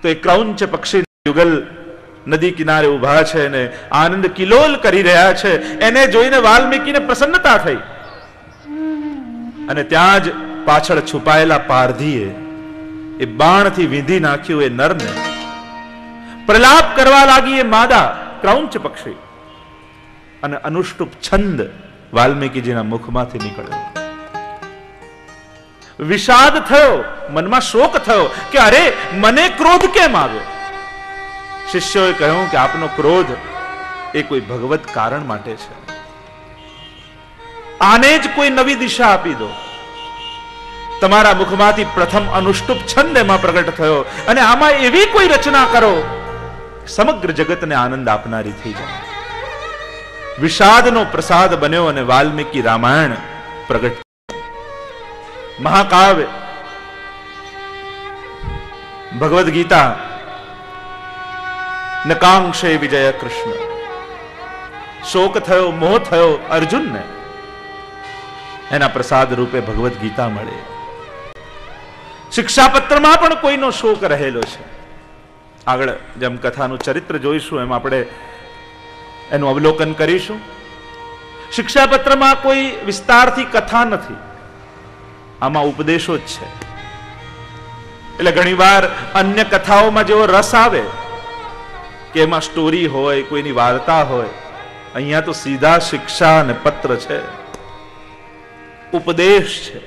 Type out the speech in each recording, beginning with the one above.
તો એ ક્રૌંચ પક્ષી યુગલ નદી કિનારે ઉભા છે ને આનંદ કિલોલ કરી રહ્યા છે. એને જોઈને વાલ્મીકીને પ્રસન્નતા થઈ અને ત્યાં જ પાછળ છુપાયેલા પારધીએ એ બાણથી વીંધી નાખ્યું એ નરને. પ્રલાપ કરવા લાગી એ માદા ક્રૌંચ પક્ષી અને અનુષ્ટુપ છંદ વાલ્મીકીજીના મુખમાંથી નીકળ્યો. વિષાદ થયો, મનમાં શોક થયો કે અરે મને ક્રોધ કેમ આવ્યો. શિષ્યોએ કહ્યું કે આપનો ક્રોધ એ કોઈ ભગવત કારણ માટે છે. આને જ કોઈ નવી દિશા આપી દો. તમારા મુખમાંથી પ્રથમ અનુષ્ટુપ છંદ એમાં પ્રગટ થયો અને આમાં એવી કોઈ રચના કરો સમગ્ર જગતને આનંદ આપનારી થઈ જાય. વિષાદનો પ્રસાદ બન્યો અને વાલ્મીકી રામાયણ પ્રગટ. મહાકાવ્ય ભગવદ ગીતા નકાંક્ષે વિજય કૃષ્ણ. શોક થયો, મોહ થયો અર્જુનને, એના પ્રસાદ રૂપે ભગવદ ગીતા મળે. શિક્ષાપત્રમાં પણ કોઈનો શોક રહેલો છે. આગળ જેમ કથાનું ચરિત્ર જોઈશું એમ આપણે એનું અવલોકન કરીશું. શિક્ષાપત્રમાં કોઈ વિસ્તારથી કથા નથી, આમાં ઉપદેશો જ છે. એટલે ઘણીવાર અન્ય કથાઓમાં જેવો રસ આવે કે એમાં સ્ટોરી હોય, કોઈની વાર્તા હોય, અહીંયા તો સીધા શિક્ષા અને પત્ર છે, ઉપદેશ છે.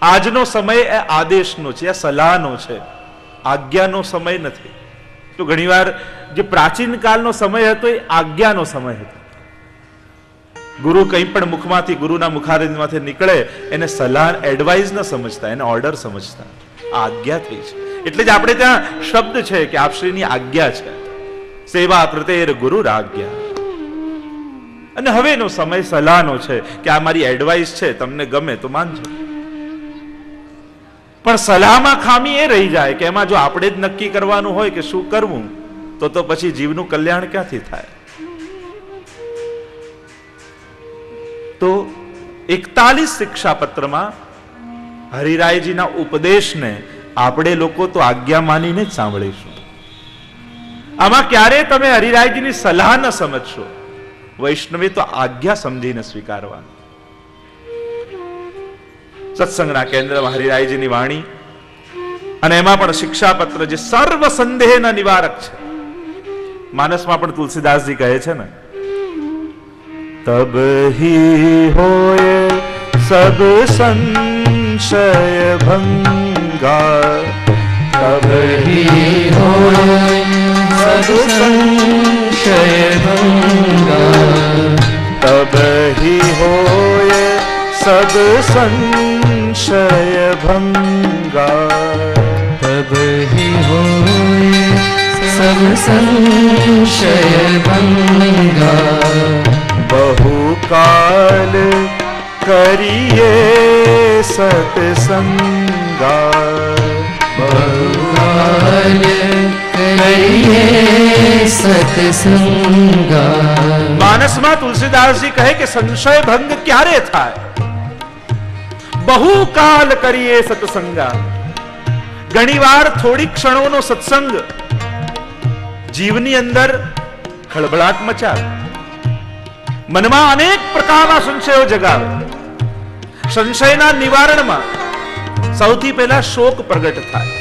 આજનો સમય એ આદેશનો છે, આ સલાહનો છે, આજ્ઞાનો સમય નથી. તો ઘણીવાર જે પ્રાચીન કાળનો સમય હતો એ આજ્ઞાનો સમય હતો. ગુરુ કંઈ પણ મુખમાંથી, ગુરુના મુખારવિંદમાંથી નીકળે એને સલાહ, એડવાઇસ ન સમજતા, એને ઓર્ડર સમજતા. આ આજ્ઞા થઈ છે. એટલે જ આપણે ત્યાં શબ્દ છે કે આપશ્રીની આજ્ઞા છે. સેવા કૃતેર ગુરુ આજ્ઞા. અને હવેનો સમય સલાહનો છે કે આ મારી એડવાઇસ છે, તમને ગમે તો માનજો. પણ સલાહમાં ખામી એ રહી જાય કે એમાં જો આપણે જ નક્કી કરવાનું હોય કે શું કરવું, તો પછી જીવનું કલ્યાણ ક્યાંથી થાય. તો 41 શિક્ષાપત્રમાં હરિરાયજીના ઉપદેશને આપણે લોકો તો આજ્ઞા માનીને જ સાંભળીશું. આમાં ક્યારે તમે હરિરાયજીની સલાહ ન સમજશો. વૈષ્ણવે તો આજ્ઞા સમજીને સ્વીકારવાનું. સત્સંગના કેન્દ્રમાં હરિરાયજીની વાણી અને એમાં પણ શિક્ષાપત્ર જે સર્વ સંદેહના નિવારક છે. માનસમાં પણ તુલસીદાસજી કહે છે ને, તબ ही होए सब संशय भंगा, तब ही होए सब संशय भंगा, तब ही होए सब संशय भंगा, तब ही होए सब संशय भंगा, बहुकाल करिए सत्संगा, बहुकाल करिए सत्संगा. માનસમાં તુલસીદાસજી કહે કે સંશય ભંગ ક્યારે થાય? બહુકાલ કરીએ સત્સંગા. ઘણીવાર થોડી ક્ષણોનો સત્સંગ જીવની અંદર ખળભળાટ મચાવે, મનમાં અનેક પ્રકારના સંશયો જગાવે. સંશયના નિવારણમાં સૌથી પહેલા શોક પ્રગટ થાય.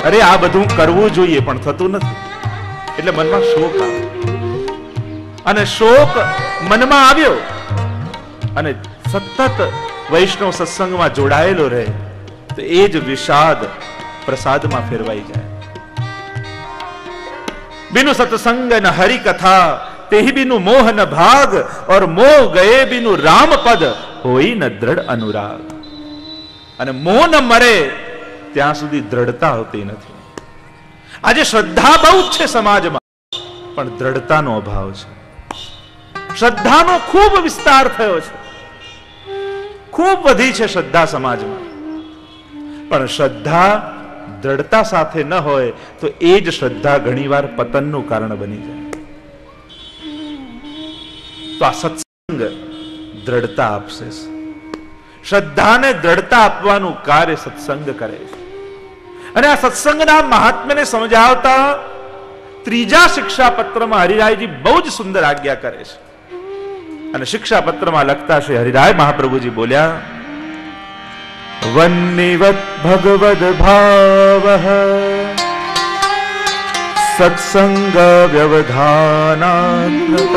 અરે આ બધું કરવું જોઈએ પણ થતું નથી, એટલે મનમાં શોક આવે. અને શોક મનમાં આવ્યો અને સતત વૈષ્ણવ સત્સંગમાં જોડાયેલો રહે તો એ જ વિષાદ પ્રસાદમાં ફેરવાઈ જાય. बिनु सत्संग न हरि कथा, तेहि बिनु मोह न भाग, और मोह गए बिनु राम पद, होई न दृढ़ अनुराग. અને મોહ ન મરે ત્યાં સુધી દ્રઢતા હોતી નથી. આજે શ્રદ્ધા બહુ જ છે સમાજમાં, પણ દ્રઢતાનો અભાવ છે. શ્રદ્ધાનો ખૂબ વિસ્તાર થયો છે, ખૂબ વધી છે શ્રદ્ધા સમાજમાં, પણ શ્રદ્ધા દ્રઢતા સાથે ન હોય તો એ જ શ્રદ્ધા ઘણીવાર પતનનું કારણ બની જાય. તો આ સત્સંગ દ્રઢતા આપશે. શ્રદ્ધાને દ્રઢતા આપવાનું કાર્ય સત્સંગ કરે છે. અને આ સત્સંગના મહાત્મ્યને સમજાવતા ત્રીજા શિક્ષાપત્રમાં હરિરાયજી બહુ જ સુંદર આજ્ઞા કરે છે. અને શિક્ષાપત્રમાં લખતા શ્રી હરિરાય મહાપ્રભુજી બોલ્યા, વન્નિવત ભગવદ ભાવઃ સત્સંગ વ્યવધાનાત્મતઃ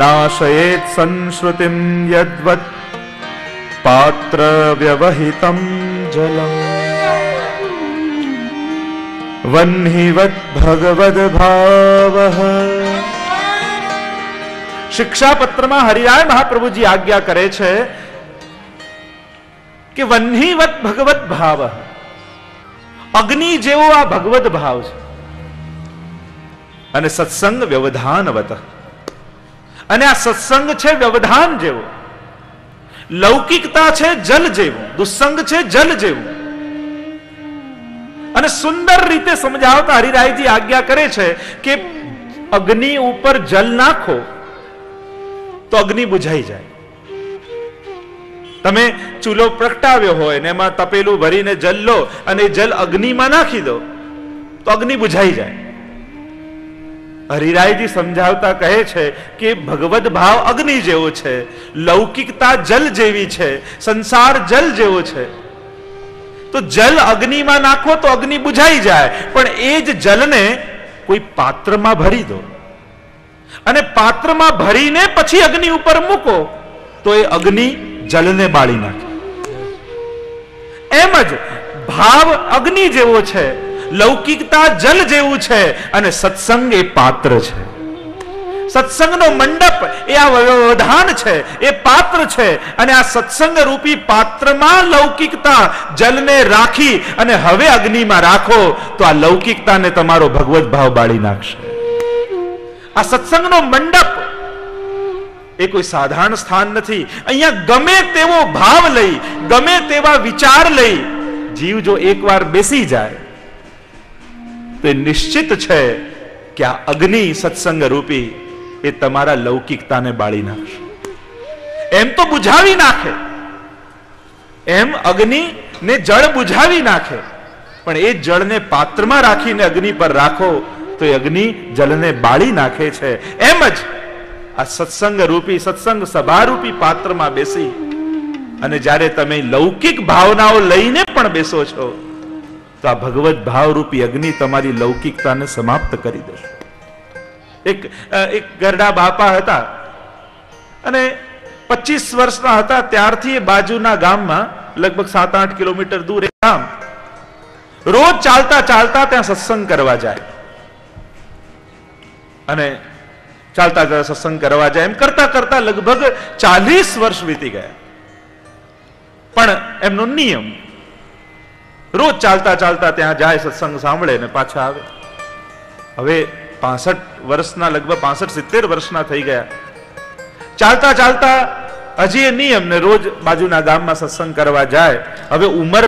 નાશયેત સંશ્રુતિમ યદ્વત પાત્ર વ્યવહિતમ જલમ. વન્હિવત ભગવદ ભાવઃ. શિક્ષાપત્રમાં હરિરાય મહાપ્રભુજી આજ્ઞા કરે છે કે વન્હિવત ભગવત ભાવ, અગ્નિ જેવો આ ભગવત ભાવ છે. અને સત્સંગ વ્યવધાનવત, અને આ સત્સંગ છે વ્યવધાન જેવો. લૌકિકતા છે જલ જેવું, દુસ્સંગ છે જલ જેવું. અને સુંદર રીતે સમજાવતા હરિરાયજી આજ્ઞા કરે છે કે અગ્નિ ઉપર જલ નાખો તો અગ્નિ બુઝાઈ જાય. તમે ચૂલો પ્રગટાવ્યો હોય ને એમાં તપેલું ભરીને જલ લો અને જલ અગ્નિમાં નાખી દો તો અગ્નિ બુઝાઈ જાય. હરિરાયજી સમજાવતા કહે છે કે ભગવદ ભાવ અગ્નિ જેવો છે, લૌકિકતા જલ જેવી છે, સંસાર જલ જેવો છે. તો જલ અગ્નિમાં નાખો તો અગ્નિ બુઝાઈ જાય, પણ એ જ જલને કોઈ પાત્રમાં ભરી દો અને પાત્રમાં ભરીને પછી અગ્નિ ઉપર મૂકો તો એ અગ્નિ જલને બાળી નાખે. એમ જ ભાવ અગ્નિ જેવો છે, લૌકિકતા જલ જેવું છે અને સત્સંગ એ પાત્ર છે. સત્સંગનો મંડપ એ આ વ્યવધાન છે, એ પાત્ર છે. અને આ સત્સંગ રૂપી પાત્રમાં લૌકિકતા જલને રાખી અને હવે અગ્નિમાં રાખો તો આ લૌકિકતાને તમારો ભગવત ભાવ બાળી નાખશે. આ સત્સંગનો મંડપ એ કોઈ સાધારણ સ્થાન નથી. અહીંયા ગમે તેવો ભાવ લઈ, ગમે તેવા વિચાર લઈ જીવ જો એકવાર બેસી જાય તો એ નિશ્ચિત છે કે આ અગ્નિ સત્સંગ રૂપી એ તમારા લૌકિકતાને બાળી નાખશે. એમ તો બુઝાવી નાખે, એમ અગ્નિ ને જળ બુઝાવી નાખે, પણ એ જળને પાત્રમાં રાખીને અગ્નિ પર રાખો તો એ અગ્નિ જલને બાળી નાખે છે. એમ જ આ સત્સંગ રૂપી, સત્સંગ સભા રૂપી પાત્રમાં બેસી અને જ્યારે તમે લૌકિક ભાવનાઓ લઈને પણ બેસો છો તો આ ભગવત ભાવ રૂપી અગ્નિ તમારી લૌકિકતાને સમાપ્ત કરી દેશે. એક ગરડા બાપા હતા અને 25 વર્ષના હતા ત્યારથી એ બાજુના ગામમાં, લગભગ 7-8 કિલોમીટર દૂર એક ગામ, રોજ ચાલતા ચાલતા ત્યાં સત્સંગ કરવા જાય. અને ચાલતા ચાલતા સત્સંગ કરવા જાય, એમ કરતા કરતા લગભગ 40 વર્ષ વીતી ગયા. પણ એમનો નિયમ રોજ ચાલતા ચાલતા ત્યાં જાય, સત્સંગ સાંભળે ને પાછા આવે. હવે 65 વર્ષના, લગભગ 65-70 વર્ષના થઈ ગયા. ચાલતા ચાલતા હજી એ નિયમ ને રોજ બાજુના ગામમાં સત્સંગ કરવા જાય. હવે ઉંમર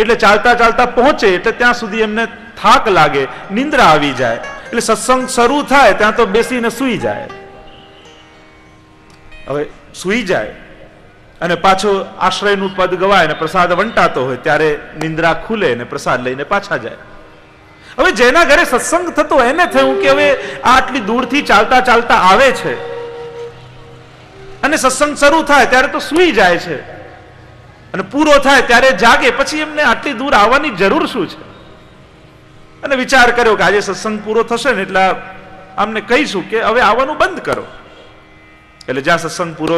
એટલે ચાલતા ચાલતા પહોંચે એટલે ત્યાં સુધી એમને થાક લાગે, નિંદ્રા આવી જાય. એટલે સત્સંગ શરૂ થાય ત્યાં તો બેસીને સૂઈ જાય. હવે સૂઈ જાય અને પાછો આશ્રયનું પદ ગવાય ને પ્રસાદ વંટાતો હોય ત્યારે નિંદ્રા ખુલે ને પ્રસાદ લઈને પાછા જાય. હવે જેના ઘરે સત્સંગ થતો એને થયું કે હવે આટલી દૂરથી ચાલતા ચાલતા આવે છે અને સત્સંગ શરૂ થાય ત્યારે તો સૂઈ જાય છે અને પૂરો થાય ત્યારે જાગે, પછી એમને આટલી દૂર આવવાની જરૂર શું છે? અને વિચાર કર્યો કે આજે સત્સંગ પૂરો થશે ને એટલે આમને કહીશું કે હવે આવવાનું બંધ કરો. એટલે જ્યાં સત્સંગ પૂરો